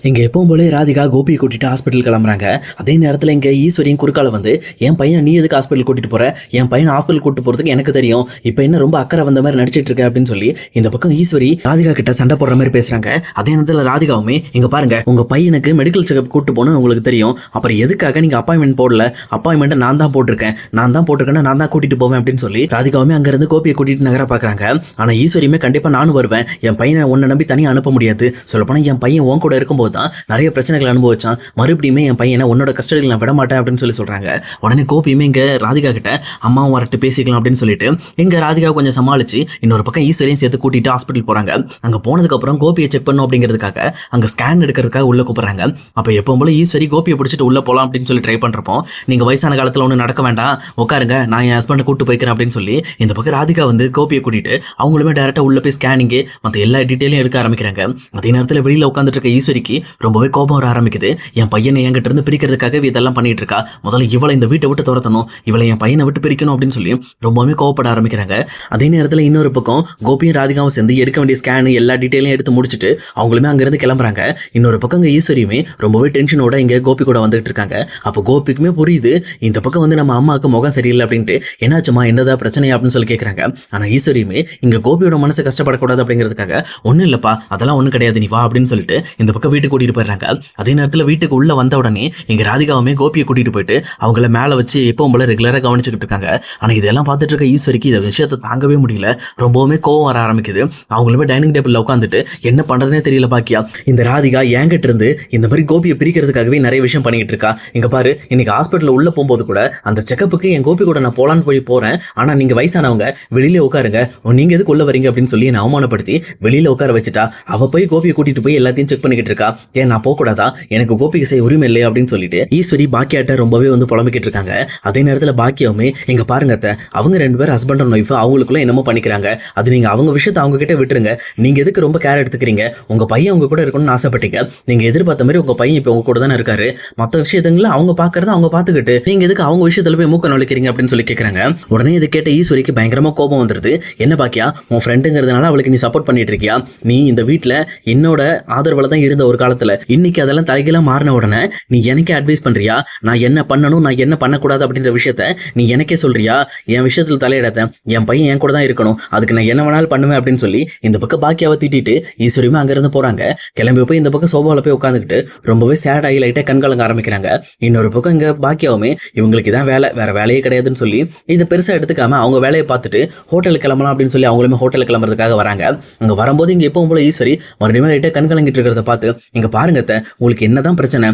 இங்கே எப்பவும் போல ராதிகா கோபியை கூட்டிட்டு ஹாஸ்பிட்டல் கிளம்புறாங்க. அதே நேரத்தில் இங்கே ஈஸ்வரியும் குறுக்கால வந்து, என் பையன் நீ எதுக்கு ஹாஸ்பிட்டல் கூட்டிட்டு போற, என் பையன் ஹாஸ்பிட்டல் கூட்டு போறதுக்கு எனக்கு தெரியும், இப்போ என்ன ரொம்ப அக்கறை வந்த மாதிரி நடிச்சிட்டு இருக்க அப்படின்னு சொல்லி இந்த பக்கம் ஈஸ்வரி ராதிகா கிட்ட சண்டை போடுற மாதிரி பேசுறாங்க. அதே நேரத்தில் ராதிகாவுமே, இங்க பாருங்க உங்க பையனுக்கு மெடிக்கல் செக்அப் கூட்டு போகணும்னு உங்களுக்கு தெரியும், அப்புறம் எதுக்காக நீங்க அப்பாயின்மெண்ட் போடல, அப்பாயின்மெண்ட் நான் தான் போட்டிருக்கேன் நான் தான் கூட்டிட்டு போவேன் அப்படின்னு சொல்லி ராதிகாவுமே அங்க இருந்து கோபியை கூட்டிட்டு நகர பாக்குறாங்க. ஆனா ஈஸ்வரியுமே கண்டிப்பா நானும் வருவேன், என் பையனை உன்னை நம்பி தனியாக அனுப்ப முடியாது, சொல்லப்போனா என் பையன் உன் கூட இருக்கும்போது தான் நிறைய பிரச்சனைகள் அனுபவிச்சான், மறுபடியுமே என் பையனை உன்னோட கஸ்டடியில் நான் விட மாட்டேன் அப்படின்னு சொல்லி சொல்றாங்க. உடனே கோபியுமே இங்க ராதிகா கிட்ட அம்மாவும் வரட்டு பேசிக்கலாம் அப்படின்னு சொல்லிட்டு இங்க ராதிகா கொஞ்சம் சமாளிச்சு இன்னொரு பக்கம் ஈஸ்வரியும் சேர்த்து கூட்டிட்டு ஹாஸ்பிட்டல் போறாங்க. அங்க போனதுக்கு அப்புறம் கோபியை செக் பண்ணும் அப்படிங்கிறதுக்காக அங்க ஸ்கேன் எடுக்கிறதுக்காக உள்ள கூப்பிடுறாங்க. அப்ப எப்பவும் போல ஈஸ்வரி கோபியை பிடிச்சிட்டு உள்ள போலாம் அப்படின்னு சொல்லி ட்ரை பண்றப்போ, நீங்க வயசான காலத்துல ஒண்ணு நடக்க வேண்டாம், உட்காருங்க, நான் என் ஹஸ்பண்டை கூட்டு போய்க்கிறேன் அப்படின்னு சொல்லி இந்த பக்கம் ராதிகா வந்து கோபியை கூட்டிட்டு அவங்களுமே டைரக்டா உள்ள போய் ஸ்கேனிங்கு மற்ற எல்லா டீட்டெயிலும் எடுக்க ஆரம்பிக்கிறாங்க. அதே நேரத்தில் வெளியில உட்காந்துட்டு இருக்க ஈஸ்வரிக்கு ரொம்பவே கோபம் வர ஆரம்பிக்குது. என் பையனை என்கிட்ட இருந்து பிரிக்கிறதுக்காக இதெல்லாம் பண்ணிட்டு இருக்கா, முதல்ல இவளை இந்த வீட்டை விட்டு துரத்தணும், இவளை என் பையனை விட்டு பிரிக்கணும் அப்படின்னு சொல்லி ரொம்பவே கோவப்பட ஆரம்பிக்கிறாங்க. அதே நேரத்தில் இன்னொரு பக்கம் கோபியும் ராதிகாவும் சேர்ந்து எடுக்க வேண்டிய ஸ்கேனு எல்லா டீட்டெயிலையும் எடுத்து முடிச்சுட்டு அவங்களுமே அங்கிருந்து கிளம்புறாங்க. இன்னொரு பக்கம் இங்கே ஈஸ்வரியுமே ரொம்பவே டென்ஷனோட இங்கே கோபி கூட வந்துட்டு இருக்காங்க. அப்போ கோபிக்குமே புரியுது இந்த பக்கம் வந்து நம்ம அம்மாவுக்கு முகம் சரியில்லை அப்படின்ட்டு, என்னாச்சுமா என்னதான் பிரச்சனை அப்படின்னு சொல்லி கேட்குறாங்க. ஆனால் ஈஸ்வரியுமே இங்கே கோபியோட மனசு கஷ்டப்படக்கூடாது அப்படிங்கிறதுக்காக, ஒன்றும் இல்லைப்பா அதெல்லாம் ஒன்றும் கிடையாது நீ வா அப்படின்னு சொல்லிட்டு இந்த பக்கம் வீட்டுக்கு கூட்டிட்டு போயிடுறாங்க. அதே நேரத்தில் வீட்டுக்கு உள்ள வந்த உடனே இங்க ராதிகாவுமே கோபியை கூட்டிட்டு போயிட்டு அவங்கள மேல வச்சு எப்பவும் போல ரெகுலரா கவனிச்சுக்கிட்டு இருக்காங்க. ஆனா இதெல்லாம் பார்த்துட்டு இருக்க ஈஸ்வரிக்கு இந்த விஷயத்தை தாங்கவே முடியல, ரொம்பவுமே கோவம் வர ஆரம்பிக்குது. அவங்களுமே டைனிங் டேபிள்ல உட்காந்துட்டு என்ன பண்றதுனே தெரியல பாக்கியா, இந்த ராதிகா என்கிட்ட இருந்து இந்த மாதிரி கோபியை பிரிக்கிறதுக்காகவே நிறைய விஷயம் பண்ணிட்டு இருக்கா. இங்க பாரு, இன்னைக்கு ஹாஸ்பிட்டல் உள்ள போகும்போது கூட அந்த செக்கப்புக்கு என் கோபி கூட நான் போலான்னு போறேன், ஆனா நீங்க வயசானவங்க வெளியில உட்காருங்க, நீங்க எதுக்கு உள்ள வரீங்க அப்படின்னு சொல்லி என்ன அவமானப்படுத்தி வெளியில உட்கார வச்சுட்டா. அவ போய் கோபியை கூட்டிட்டு போய் எல்லாத்தையும் செக் பண்ணிக்கிட்டு இருக்கா. ஏன் நான் போகக்கூடாதா, எனக்கு கோபிக்கு செய்ய உரிமை இல்லை அப்படின்னு சொல்லிட்டு ஈஸ்வரி பாக்கியாட்ட ரொம்பவே வந்து புலம்பிக்கிட்டு இருக்காங்க. அதே நேரத்தில் பாக்கியாவுமே, எங்க பாருங்க அவங்க ரெண்டு பேரும் ஹஸ்பண்ட் அண்ட் ஒய்ஃப் அவங்களுக்குள்ள என்னமோ பண்ணிக்கிறாங்க, அது நீங்க அவங்க விஷயத்தை அவங்க கிட்ட விட்டுருங்க, நீங்க எதுக்கு ரொம்ப கேர் எடுத்துக்கிறீங்க, உங்க பையன் உங்க கூட இருக்கணும்னு ஆசைப்பட்டீங்க, நீங்க எதிர்பார்த்த மாதிரி உங்க பையன் இப்போ உங்க கூட தானே இருக்காரு, மற்ற விஷயத்துல அவங்க பாக்குறத அவங்க பாத்துக்கிட்டு நீங்க எதுக்கு அவங்க விஷயத்துல போய் மூக்க நுழைக்கிறீங்க அப்படின்னு சொல்லி கேட்கறாங்க. உடனே இதை கேட்ட ஈஸ்வரிக்கு பயங்கரமா கோபம் வந்துருது. என்ன பாக்கியா, உன் ஃப்ரெண்டுங்கிறதுனால அவளுக்கு நீ சப்போர்ட் பண்ணிட்டு இருக்கியா, நீ இந்த வீட்டுல என்னோட ஆதரவுல தான் இருந்த ஒரு காலத்துல, இன்னைக்கு அதெல்லாம் தலைகீழா மாறின உடனே நீ எனக்கே அட்வைஸ் பண்றியா, நான் என்ன பண்ணணும் நான் என்ன பண்ணக்கூடாது அப்படின்ற விஷயத்த நீ எனக்கே சொல்றியா, என் விஷயத்துல தலையிடாத, என் பையன் என் கூட தான் இருக்கணும், அதுக்கு நான் என்ன வேணாலும் பண்ணுவேன் அப்படின்னு சொல்லி இந்த பக்கம் பாக்கியாவை திட்டிட்டு ஈஸ்வரியுமே அங்கிருந்து போறாங்க. கிளம்பி போய் இந்த பக்கம் சோபாவில் போய் உட்காந்துக்கிட்டு ரொம்பவே சேட் ஆகி லைட்டா கண்கலங்க ஆரம்பிக்கிறாங்க. இன்னொரு பக்கம் இங்க பாக்கியாவுமே இவங்களுக்கு இதான் வேலை, வேற வேலையே கிடையாதுன்னு சொல்லி இதை பெருசா எடுத்துக்காம அவங்க வேலையை பார்த்துட்டு ஹோட்டலுக்கு கிளம்பலாம் அப்படின்னு சொல்லி அவங்களுமே ஹோட்டலுக்கு கிளம்புறதுக்காக வராங்க. அங்க வரும்போது இங்க எப்பவும் போல ஈஸ்வரி மறுபடியும் லைட்டா கண்கலங்கிட்டு இருக்கிறத பார்த்து, இங்க பாருங்க உங்களுக்கு என்னதான் பிரச்சனை,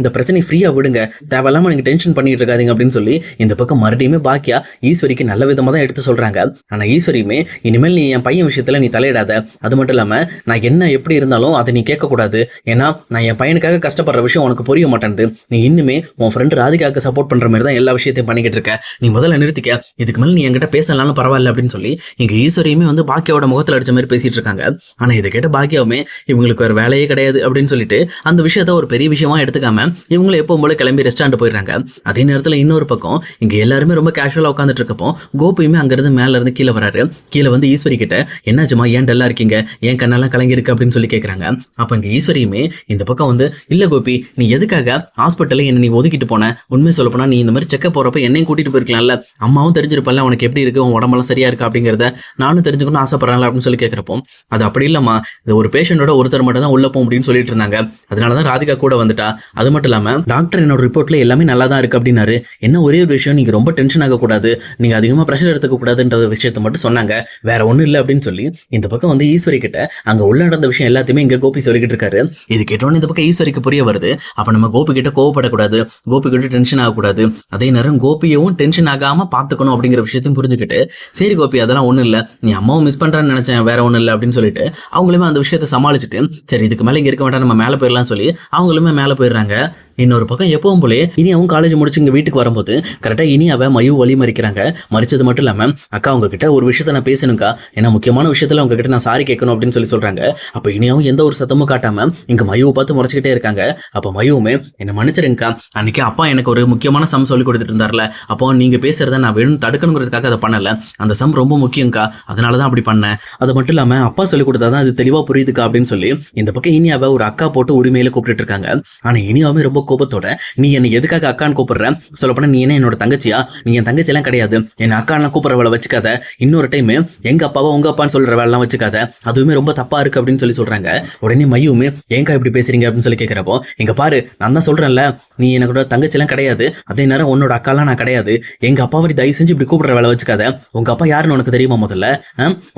இந்த பிரச்சனை ஃப்ரீயா விடுங்க, தேவையில்லாம நீங்க டென்ஷன் பண்ணிட்டு இருக்காதீங்க அப்படின்னு சொல்லி இந்த பக்கம் மறுபடியுமே பாக்கியா ஈஸ்வரிக்கு நல்ல விதமா தான் எடுத்து சொல்றாங்க. ஆனா ஈஸ்வரியுமே, இனிமேல் நீ என் பையன் விஷயத்துல நீ தலையிடாத, அது மட்டும் இல்லாம நான் என்ன எப்படி இருந்தாலும் அதை நீ கேட்க கூடாது, ஏன்னா நான் என் பையனுக்காக கஷ்டப்படுற விஷயம் உனக்கு புரிய மாட்டேங்குது, நீ இன்னுமே உன் ஃப்ரெண்ட் ராதிகாவுக்கு சப்போர்ட் பண்ற மாதிரி தான் எல்லா விஷயத்தையும் பண்ணிக்கிட்டு இருக்க, நீ முதல்ல நிறுத்திக்க, இதுக்கு மேல நீ என்கிட்ட பேசலாம்னு பரவாயில்ல அப்படின்னு சொல்லி இங்க ஈஸ்வரியுமே வந்து பாக்கியாவோட முகத்துல அடிச்ச மாதிரி பேசிட்டு இருக்காங்க. ஆனா இதை கேட்ட பாக்கியாவுமே இவங்களுக்கு வேற வேலையே கிடையாது அப்படின்னு சொல்லிட்டு அந்த விஷயத்த ஒரு பெரிய விஷயமா எடுத்துக்காம இவங்களை எப்பவும் போல கிளம்பி ரெஸ்டாரண்ட் போயிடுறாங்க. அதே நேரத்தில் இன்னொரு பக்கம் இங்க எல்லாருமே ரொம்ப கேஷுவலா உட்காந்துட்டு இருக்கப்போ கோபியுமே அங்கிருந்து மேல இருந்து கீழே வராரு. கீழே வந்து ஈஸ்வரி கிட்ட, என்னாச்சுமா ஏன் டல்லா இருக்கீங்க, ஏன் கண்ணெல்லாம் கலங்கி இருக்கு அப்படின்னு சொல்லி கேட்கறாங்க. அப்ப இங்க ஈஸ்வரியுமே இந்த பக்கம் வந்து, இல்ல கோபி, நீ எதுக்காக ஹாஸ்பிட்டல்ல என்ன நீ ஒதுக்கிட்டு போன, உண்மை சொல்ல போனா நீ இந்த மாதிரி செக்கப் போறப்ப என்னையும் கூட்டிட்டு போயிருக்கலாம்ல, அம்மாவும் தெரிஞ்சிருப்பல உனக்கு எப்படி இருக்கு, உன் உடம்பெல்லாம் சரியா இருக்கா அப்படிங்கிறத நானும் தெரிஞ்சுக்கணும்னு ஆசைப்படுறாங்க அப்படின்னு சொல்லி கேட்கறப்போ, அது அப்படி இல்லம்மா, இது ஒரு பேஷண்டோட ஒருத்தர் மட்டும் தான் உள்ள போகும் அப்படின்னு சொல்லிட்டு இருந்தாங்க, அதனாலதான் ராதிகா கூட வந்துட்டா, அது மட்டும் இல்லாம டாக்டர் என்னோட ரிப்போர்ட்ல எல்லாமே நல்லா தான் இருக்கு அப்படின்னாரு, என்ன ஒரே ஒரு விஷயம், நீங்க ரொம்ப டென்ஷன் ஆகக்கூடாது, நீங்க அதிகமா ப்ரெஷர் எடுத்துக்க கூடாதுன்ற விஷயத்தை மட்டும் சொன்னாங்க, வேற ஒண்ணும் இல்லை அப்படின்னு சொல்லி இந்த பக்கம் வந்து ஈஸ்வரி கிட்ட அங்க உள்ள நடந்த விஷயம் எல்லாத்தையுமே இங்க கோபி சொல்லிக்கிட்டு இருக்காரு. இது கேட்டோன்னு இந்த பக்கம் ஈஸ்வரிக்கு புரிய வருது, அப்ப நம்ம கோபி கிட்ட கோவப்படக்கூடாது, கோபி கிட்ட டென்ஷன் ஆகக்கூடாது, அதே நேரம் கோபியவும் டென்ஷன் ஆகாம பாத்துக்கணும் அப்படிங்கிற விஷயத்தையும் புரிஞ்சுக்கிட்டு, சரி கோபி அதெல்லாம் ஒண்ணும் இல்லை, நீ அம்மாவும் மிஸ் பண்றான்னு நினைச்சேன், வேற ஒண்ணும் இல்லை அப்படின்னு சொல்லிட்டு அவங்களுமே அந்த விஷயத்தை சமாளிச்சுட்டு, சரி இதுக்கு மேல இங்க இருக்க வேண்டாம் நம்ம மேல போயிடலாம் சொல்லி அவங்களுமே மேல போயிடுறாங்க. இன்னொரு பக்கம் எப்பவும் போலே இனியாவும் காலேஜ் முடிச்சு இங்க வீட்டுக்கு வரும்போது கரெக்டா இனியாவை மயு வழி மறிக்கிறாங்க. மறிச்சது மட்டும் இல்லாம, அக்கா உங்ககிட்ட ஒரு விஷயத்த நான் பேசணும்க்கா, ஏன்னா முக்கியமான விஷயத்துல உங்ககிட்ட நான் சாரி கேட்கணும் அப்படின்னு சொல்றாங்க. அப்ப இனியாவும் எந்த ஒரு சத்தமும் காட்டாம இங்க மயுவை பார்த்து முறைச்சிக்கிட்டே இருக்காங்க. அப்ப மயுவுமே என்ன மன்னிச்சிருங்கக்கா, அன்னைக்கு அப்பா எனக்கு ஒரு முக்கியமான சம் சொல்லி கொடுத்துட்டு இருந்தார்ல, அப்போ நீங்க பேசுறத நான் வேணும் தடுக்கணுங்கிறதுக்காக அதை பண்ணல, அந்த சம் ரொம்ப முக்கியம்க்கா, அதனாலதான் அப்படி பண்ணேன். அது மட்டும் இல்லாம அப்பா சொல்லி கொடுத்தாதான் அது தெளிவா புரியுதுக்கா அப்படின்னு சொல்லி இந்த பக்கம் இனியாவை ஒரு அக்கா போட்டு உரிமையில கூப்பிட்டு இருக்காங்க. ஆனா இனியாவே ரொம்ப கோபத்தோட, நீ என்ன எதுக்காக அக்கான்னு கூப்பிடுற, சொல்லப்போனா நீ என்ன என்னோட தங்கச்சியா, நீ என் தங்கச்சி எல்லாம் கிடையாது, என்ன அக்கான்னு கூப்பிடுற வேலை வச்சுக்காத, இன்னொரு டைம் எங்க அப்பாவா உங்க அப்பான்னு சொல்ற வேலை எல்லாம் வச்சுக்காத, அதுவுமே ரொம்ப தப்பா இருக்கு அப்படின்னு சொல்றாங்க. உடனே மையுமே ஏங்கா இப்படி பேசுறீங்க அப்படின்னு சொல்லி கேட்கிறப்போ, இங்க பாரு நான் தான் சொல்றேன்ல, நீ என்னோட தங்கச்சி எல்லாம் கிடையாது, அதே நேரம் உன்னோட அக்காலாம் நான் கிடையாது, எங்க அப்பாவை தயவு செஞ்சு இப்படி கூப்பிடுற வேலை வச்சுக்காத, உங்க அப்பா யாருன்னு உனக்கு தெரியுமா, முதல்ல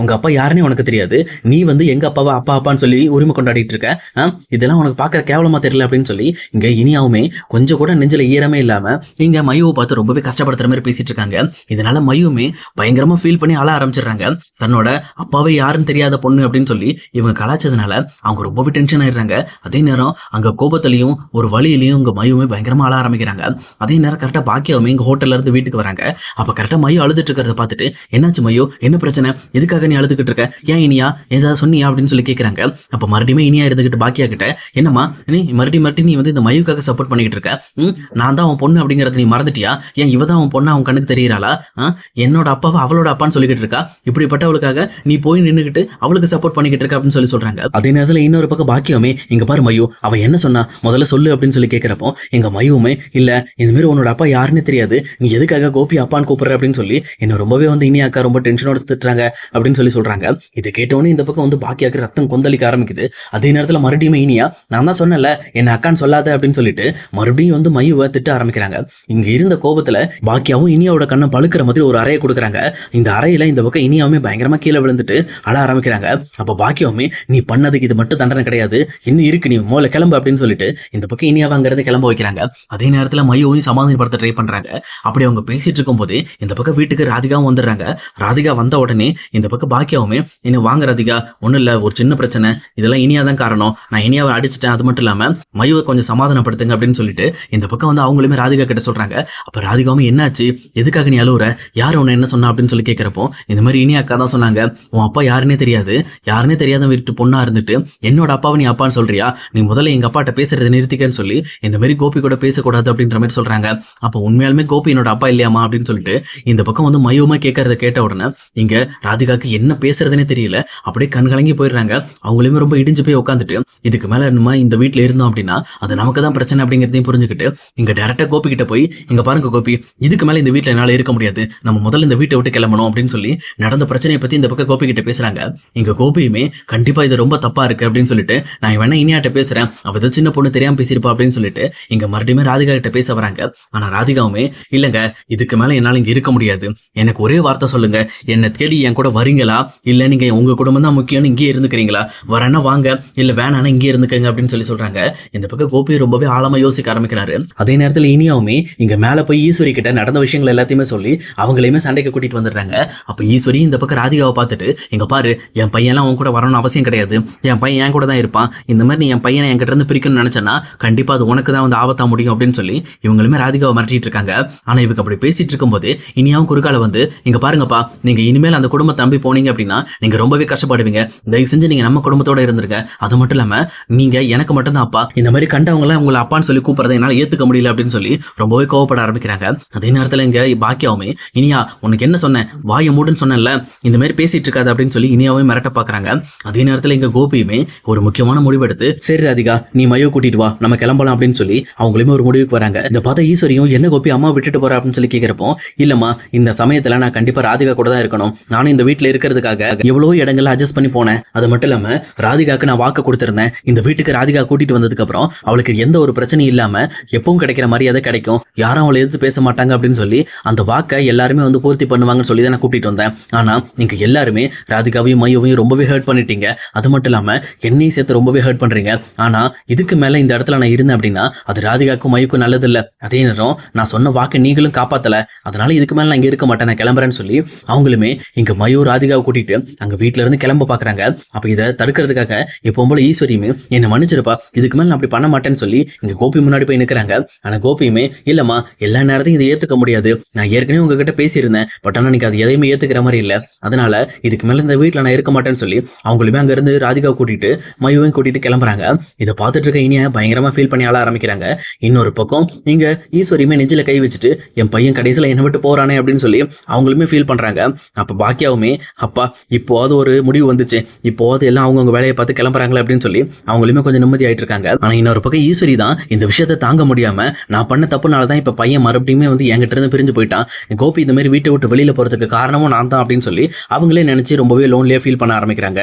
உங்க அப்பா யாருன்னு உனக்கு தெரியாது, நீ வந்து எங்க அப்பாவை அப்பா அப்பான்னு சொல்லி உரிமை கொண்டாடிட்டு இருக்க, இதெல்லாம் உனக்கு பாக்குற கேவலமா தெரியல அப்படின்னு சொல்லி இங்க இனியாவுமே கொஞ்சம் கூட நெஞ்சில ஈரமே இல்லாம இங்க மயுவை பார்த்து ரொம்பவே கஷ்டப்படுத்துற மாதிரி பேசிட்டு இருக்காங்க. இதனால மயுவுமே பயங்கரமா ஃபீல் பண்ணி அழ ஆரம்பிச்சிடுறாங்க. தன்னோட அப்பாவே யாருன்னு தெரியாத பொண்ணு அப்படின்னு சொல்லி இவங்க கலாச்சதுனால அவங்க ரொம்பவே டென்ஷன் ஆயிடுறாங்க. அதே நேரம் அங்க கோபத்திலையும் ஒரு வழியிலையும் இங்க மயுமே பயங்கரமா அழ ஆரம்பிக்கிறாங்க. அதே நேரம் கரெக்டா பாக்கியாவுமே இங்க ஹோட்டல்ல இருந்து வீட்டுக்கு வராங்க. அப்ப கரெக்டா மயு அழுதுட்டு இருக்கிறத பார்த்துட்டு, என்னாச்சு மயு, என்ன பிரச்சனை, எதுக்காக நீ அழுதுகிட்டு இருக்க, ஏன் இனியா ஏதாவது சொன்னியா அப்படின்னு சொல்லி கேட்கறாங்க. அப்ப மறுபடியும் இனியா இருந்துகிட்டு பாக்கியா கிட்ட, என்னம்மா நீ மறுபடியும் நீ வந்து இந்த மயுக்காக சப்போர்ட் பண்ணிக்கிட்டு இருக்க, நான் தான் அவன் பொண்ணு அப்படிங்கறத நீ மறந்துட்டியா, ஏன் இவ தான் அவன் பொண்ணு அவன் கண்ணுக்கு தெரியறாளா, என்னோட அப்பாவை அவளோட அப்பான்னு சொல்லிக்கிட்டு இருக்கா, இப்படிப்பட்டவளுக்காக நீ போய் நின்னுகிட்டு அவளுக்கு சப்போர்ட் பண்ணிக்கிட்டு இருக்க அப்படின்னு சொல்றாங்க. அதே நேரத்துல இன்னொரு பக்கம் பாக்கியமே, இங்க பாரு மயு, அவ என்ன சொன்னா முதல்ல சொல்லு அப்படின்னு சொல்லி கேட்கிறப்போ எங்க மயுவுமே, இல்ல இந்த மாதிரி உன்னோட அப்பா யாருன்னு தெரியாது, நீ எதுக்காக கோபி அப்பான்னு கூப்பிடுற அப்படின்னு சொல்லி என்ன ரொம்பவே வந்து இனி அக்கா ரொம்ப டென்ஷனோட திட்டுறாங்க அப்படின்னு சொல்றாங்க. இது கேட்டவொடனே இந்த பக்கம் வந்து பாக்கியாக்கு ரத்தம் கொந்தளிக்க ஆரம்பிக்குது. அதே நேரத்துல மறுபடியும் இனியா, நான் தான் சொன்னல என்ன அக்கான்னு சொல்லாத அப்படின்னு சொல்லிட்டு மறுபடியும் வந்து மயுவை திட்ட ஆரம்பிக்கிறாங்க. இங்க இருந்த கோபத்துல பாக்கியாவும் இனியாவோட கண்ணை பழுக்கிற மாதிரி ஒரு அறையை கொடுக்குறாங்க. இந்த அறையில இந்த பக்கம் இனியாவுமே பயங்கரமா கீழே விழுந்துட்டு அழ ஆரம்பிக்கிறாங்க. அப்ப பாக்கியாவுமே, நீ பண்ணதுக்கு இது மட்டும் தண்டனை கிடையாது, இன்னும் இருக்கு, நீ முதல்ல கிளம்பு அப்படின்னு சொல்லிட்டு இந்த பக்கம் இனியாவை அங்கிருந்து கிளம்ப வைக்கிறாங்க. அதே நேரத்துல மயுவையும் சமாதானப்படுத்த ட்ரை பண்றாங்க. அப்படி அவங்க பேசிட்டு இருக்கும் போதே இந்த பக்கம் வீட்டுக்கு ராதிகாவும் வந்துடுறாங்க. ராதிகா வந்த உடனே இந்த பக்கம் பாக்கியாவுமே, இன்னும் வாங்க ராதிகா, ஒன்றும் இல்லை, ஒரு சின்ன பிரச்சனை, இதெல்லாம் இனியா தான் காரணம், நான் இனியாவை அடிச்சிட்டேன், அது மட்டும் இல்லாமல் மயுவை கொஞ்சம் சமாதானப்படுத்துங்க அப்படின்னு சொல்லிட்டு இந்த பக்கம் வந்து அவங்களுமே ராதிகா கிட்ட சொல்றாங்க. அப்போ ராதிகாவும், என்னாச்சு, எதுக்காக நீ அழுவுற, யார் உன்னை என்ன சொன்னா அப்படின்னு சொல்லி கேட்குறப்போ, இந்த மாதிரி இனியா அக்கா தான் சொன்னாங்க, உன் அப்பா யாருன்னே தெரியாது, யாருன்னே தெரியாத வீட்டு பொண்ணா இருந்துட்டு என்னோட அப்பாவை நீ அப்பான்னு சொல்றியா, நீ முதல்ல எங்க அப்பாட்ட பேசுறதை நிறுத்திக்கன்னு சொல்லி இந்த மாதிரி கோபி கூட பேசக்கூடாது அப்படின்ற மாதிரி சொல்றாங்க. அப்போ உண்மையாலுமே கோபி என்னோட அப்பா இல்லையாமா அப்படின்னு சொல்லிட்டு இந்த பக்கம் வந்து மயுமா கேட்கறத கேட்ட உடனே இங்க ராதிகாக்கு என்ன பேசுறதுனே தெரியல, அப்படியே கண் கலங்கி போயிடுறாங்க. அவங்களுமே ரொம்ப இடிஞ்சு போய் உட்காந்துட்டு, இதுக்கு மேல நம்ம இந்த வீட்டுல இருந்தோம் அப்படின்னா அது நமக்கு தான் பிரச்சனை அப்படிங்கிறதையும் புரிஞ்சுக்கிட்டு இங்க டைரக்டா கோபி கிட்ட போய், இங்க பாருங்க கோபி, இதுக்கு மேல இந்த வீட்டுல என்னால இருக்க முடியாது, நம்ம முதல்ல இந்த வீட்டை விட்டு கிளம்பணும் அப்படின்னு சொல்லி நடந்த பிரச்சனையை பத்தி இந்த பக்கம் கோபி கிட்ட பேசுறாங்க. இங்க கோபியுமே, கண்டிப்பா இது ரொம்ப தப்பா இருக்கு அப்படின்னு சொல்லிட்டு, நான் வேணா இனியாட்ட பேசுறேன், அவ சின்ன பொண்ணு தெரியாம பேசியிருப்பா அப்படின்னு சொல்லிட்டு இங்க மறுபடியும் ராதிகா கிட்ட பேச வராங்க. ஆனா ராதிகாவுமே, இல்லங்க இதுக்கு மேல என்னால இங்க இருக்க முடியாது, எனக்கு ஒரே வார்த்தை சொல்லுங்க, என்ன தேடி என் கூட வரீங்களா, இல்ல நீங்க உங்க குடும்பம் தான் முக்கியம்னு இங்கே இருந்துக்கிறீங்களா, வரேன்னா வாங்க, இல்ல வேணானா இங்கே இருந்துக்கங்க அப்படின்னு சொல்றாங்க. இந்த பக்கம் கோபி ரொம்பவே ஆழமா யோசிக்க ஆரம்பிக்கிறாரு. அதே நேரத்துல இனியாவுமே இங்க மேல போய் ஈஸ்வரி கிட்ட நடந்த விஷயங்கள் எல்லாத்தையுமே சொல்லி அவங்களையுமே சண்டைக்கு கூட்டிட்டு வந்துடுறாங்க. அப்ப ஈஸ்வரி இந்த பக்கம் ராதிகாவை பார்த்துட்டு, இங்க பாரு, என் பையன்லாம் உன் கூட வரணும்னு அவசியம் கிடையாது, என் பையன் என் கூட தான் இருப்பான், இந்த மாதிரி நீ என் பையனை என்கிட்ட இருந்து பிரிக்கணும்னு நினைச்சேன்னா கண்டிப்பா அது உனக்கு தான் வந்து ஆபத்தா முடியும் அப்படின்னு சொல்லி இவங்களுமே ராதிகாவை மிரட்டிட்டு இருக்காங்க. ஆனா இவங்க அப்படி பேசிட்டு இருக்கும்போது இனியாவும் குறுக்கால வந்து, இங்க பாருங்கப்பா, நீங்க இனிமேல் அந்த குடும்பத்தை நம்பி போனீங்க அப்படின்னா நீங்க ரொம்பவே கஷ்டப்படுவீங்க, தயவு செஞ்சு நீங்க நம்ம குடும்பத்தோட இருந்திருக்க, அது மட்டும் இல்லாம நீங்க எனக்கு மட்டும் தான் அப்பா, இந்த மாதிரி கண்டவங்க எல்லாம் உங்களை அப்பான்னு சொல்லி கூப்பிடுறதை என்னால ஏத்துக்க முடியல அப்படின்னு சொல்லி ரொம்பவே கோவப்பட ஆரம்பிக்கிறாங்க. அதே நேரத்துல இங்க பாக்கியாவுமே, இனியா உனக்கு என்ன சொன்னேன், வாயை மூடுன்னு சொன்னேன்ல, இந்த மாதிரி பேசிட்டு இருக்காது அப்படின்னு சொல்லி இனியாவே மிரட்ட பாக்குறாங்க. அதே நேரத்துல இங்க கோபியுமே ஒரு முக்கியமான முடிவு எடுத்து, சரி ராதிகா நீ மயோ கூட்டிட்டு வா, நம்ம கிளம்பலாம் அப்படின்னு சொல்லி அவங்களுமே ஒரு முடிவுக்கு வராங்க. இதை பார்த்தா ஈஸ்வரியும், என்ன கோபி அம்மா விட்டுட்டு போற அப்படின்னு சொல்லி கேட்கிறப்போ, இல்லம்மா இந்த சமயத்துல நான் கண்டிப்பா ராதிகா கூட தான் இருக்கணும், நானும் இந்த வீட்டுல இருக்கிறதுக்காக எவ்வளவு இடங்கள்ல அட்ஜஸ்ட் பண்ணி போனேன், அது மட்டும் இல்லாம ராதிகாக்கு நான் வாக்கு கொடுத்திருந்தேன், இந்த வீட்டுக்கு ராதிகா கூட்டிட்டு வந்ததுக்கு அப்புறம் அவளுக்கு எந்த ஒரு பிரச்சனையும் இல்லாம எப்பவும் கிடைக்கிற மரியாதை கிடைக்கும், யாரும் அவளை எதிர்த்து பேச மாட்டாங்க அப்படின்னு சொல்லி அந்த வாக்கை எல்லாருமே வந்து பூர்த்தி பண்ணுவாங்கன்னு சொல்லி தான் நான் கூட்டிட்டு வந்தேன். ஆனா நீங்க எல்லாருமே ராதிகாவையும் மையவையும் ரொம்பவே ஹர்ட் பண்ணிட்டீங்க, அது மட்டும் இல்லாம என்னையும் சேர்த்து ரொம்பவே ஹர்ட் பண்றீங்க. ஆனா இதுக்கு மேல இந்த இடத்துல நான் இருந்தேன் அப்படின்னா அது ராதிகாக்கும் மையுக்கும் நல்லது இல்ல, அதே நேரம் நான் சொன்ன வாக்கை நீங்களும் காப்பாத்தல, அதனால இதுக்கு மேல நான் இங்க இருக்க மாட்டேன், நான் கிளம்புறேன்னு சொல்லி அவங்களுமே இங்க மயூர் ராதிகாவை கூட்டிட்டு அங்க வீட்டுல இருந்து கிளம்ப பாக்குறாங்க. அப்ப இதை தடுக்கிறதுக்காக எப்பவும் போல ஈஸ்வரியுமே என்ன மன்னிச்சிருப்பா, இதுக்கு மேல நான் அப்படி பண்ண மாட்டேன்னு சொல்லி இங்க இங்க கோபி முன்னாடி போய் நிற்கிறாங்க. ஆனா கோபியுமே இல்லம்மா எல்லா நேரத்தையும் இதை ஏத்துக்க முடியாது, நான் ஏற்கனவே உங்ககிட்ட பேசியிருந்தேன், பட் ஆனா நீங்க அது எதையுமே ஏத்துக்கிற மாதிரி இல்ல, அதனால இதுக்கு மேல இந்த வீட்டுல நான் இருக்க மாட்டேன்னு சொல்லி அவங்களுமே அங்க இருந்து ராதிகா கூட்டிட்டு மயுவையும் கூட்டிட்டு கிளம்புறாங்க. இதை பார்த்துட்டு இருக்க இனியா பயங்கரமா ஃபீல் பண்ணி ஆள ஆரம்பிக்கிறாங்க. இன்னொரு பக்கம் இங்க ஈஸ்வரியுமே நெஞ்சில கை வச்சுட்டு என் பையன் கடைசியில என்னை விட்டு போறானே அப்படின்னு சொல்லி அவங்களுமே ஃபீல் பண்றாங்க. அப்ப பாக்கியாவுமே அப்பா இப்போது ஒரு முடிவு வந்துச்சு, இப்போது எல்லாம் அவங்கவுங்க வேலையை பார்த்து கிளம்புறாங்களே அப்படின்னு சொல்லி அவங்களுமே கொஞ்சம் நிம்மதி ஆயிட்டு இருக்காங்க. ஆனா இன்னொரு பக்கம் ஈஸ்வரி தான் இந்த விஷயத்தை தாங்க முடியாம நான் பண்ண தப்புனால தான் இப்ப பையன் மறுபடியுமே வந்து என்கிட்ட இருந்து பிரிஞ்சு போயிட்டான், கோபி இந்த மாதிரி வீட்டை விட்டு வெளியில போறதுக்கு காரணமும் நான் தான் அப்படின்னு சொல்லி அவங்களே நினைச்சு ரொம்பவே லோன்லியா ஃபீல் பண்ண ஆரம்பிக்கிறாங்க.